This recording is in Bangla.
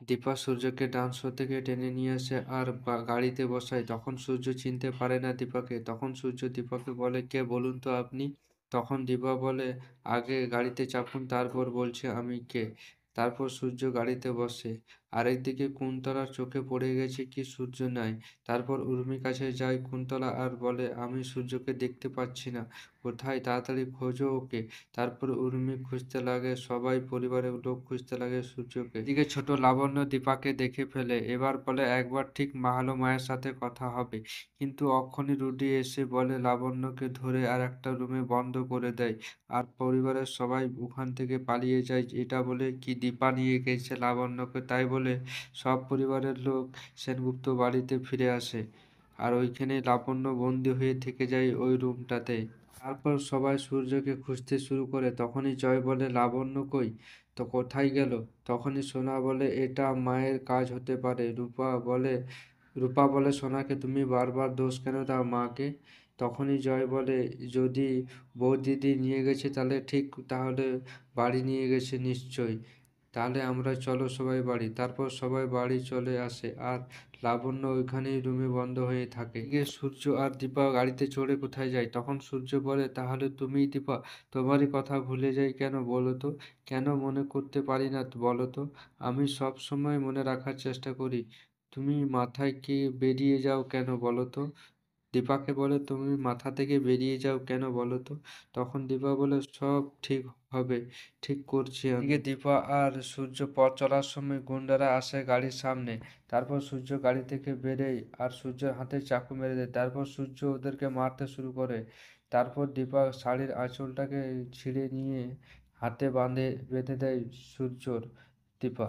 দীপা সূর্যকে ডান্স শো থেকে টেনে নিয়ে আসে আর গাড়িতে বসায়। তখন সূর্য চিনতে পারে না দীপাকে। তখন সূর্য দীপাকে বলে, কে বলুন তো আপনি? তখন দীপা বলে, আগে গাড়িতে চাপুন, তারপর বলছি আমি কে। তারপর সূর্য গাড়িতে বসে। আরেকদিকে কুন্তলার চোখে পড়ে গেছে কি সূর্য নাই। তারপর উর্মির কাছে যায় কুন্তলা আর বলে, আমি সূর্যকে দেখতে পাচ্ছি না, কোথায়, তাড়াতাড়ি খোঁজো ওকে। তারপর উর্মি খুঁজতে লাগে, সবাই পরিবারের লোক খুঁজতে লাগে সূর্যকে। এদিকে ছোট লাবণ্য দীপাকে দেখে ফেলে। এবার বলে একবার ঠিক মাহালো মায়ের সাথে কথা হবে। কিন্তু অক্ষণি রুডি এসে বলে লাবণ্যকে ধরে আর একটা রুমে বন্ধ করে দেয়। আর পরিবারের সবাই ওখান থেকে পালিয়ে যায়। এটা বলে কি দীপা নিয়ে গেছে লাবণ্যকে, তাই বলে সব পরিবারের লোক সেনগুপ্ত বাড়িতে ফিরে আসে। আর ওইখানে লাবণ্য বন্দি হয়ে থেকে যায় ওই রুমটাতে। তারপর সবাই সূর্যকে খুঁজতে শুরু করে। তখনই জয় বলে, লাবণ্য কই, তো কোথায় গেল? তখনই সোনা বলে, এটা মায়ের কাজ হতে পারে। রূপা বলে সোনাকে, তুমি বারবার দোষ কেন দাও মাকে? তখনই জয় বলে, যদি বৌদিদি নিয়ে গেছে তাহলে ঠিক, তাহলে বাড়ি নিয়ে গেছে নিশ্চয়ই। তাহলে আমরা চলো সবাই বাড়ি। তারপর সবাই বাড়ি চলে আসে আর লাবণ্য ওইখানেই রুমে বন্ধ হয়ে থাকে। এদিকে সূর্য আর দীপা গাড়িতে চড়ে কোথায় যায়। তখন সূর্য বলে, তাহলে তুমিই দীপা? তোমারই কথা ভুলে যাই কেন বলো তো? কেন মনে করতে পারি না বলো তো? আমি সব সময় মনে রাখার চেষ্টা করি। তুমি মাথায় কি বেরিয়ে যাও কেন বলো তো? দীপাকে বলে, তুমি মাথা থেকে বেরিয়ে যাও কেন বলো তো? তখন দীপা বলে, সব ঠিক হবে, ঠিক করছি আমি। এদিকে দীপা আর সূর্য পথ চলার সময় গুন্ডারা আসে গাড়ির সামনে। তারপর সূর্য গাড়ি থেকে বেরোয় আর সূর্যের হাতে চাকু মেরে দেয়। তারপর সূর্য ওদেরকে মারতে শুরু করে। তারপর দীপা শাড়ির আঁচলটাকে ছিঁড়ে নিয়ে হাতে বেঁধে দেয় সূর্যর। দীপা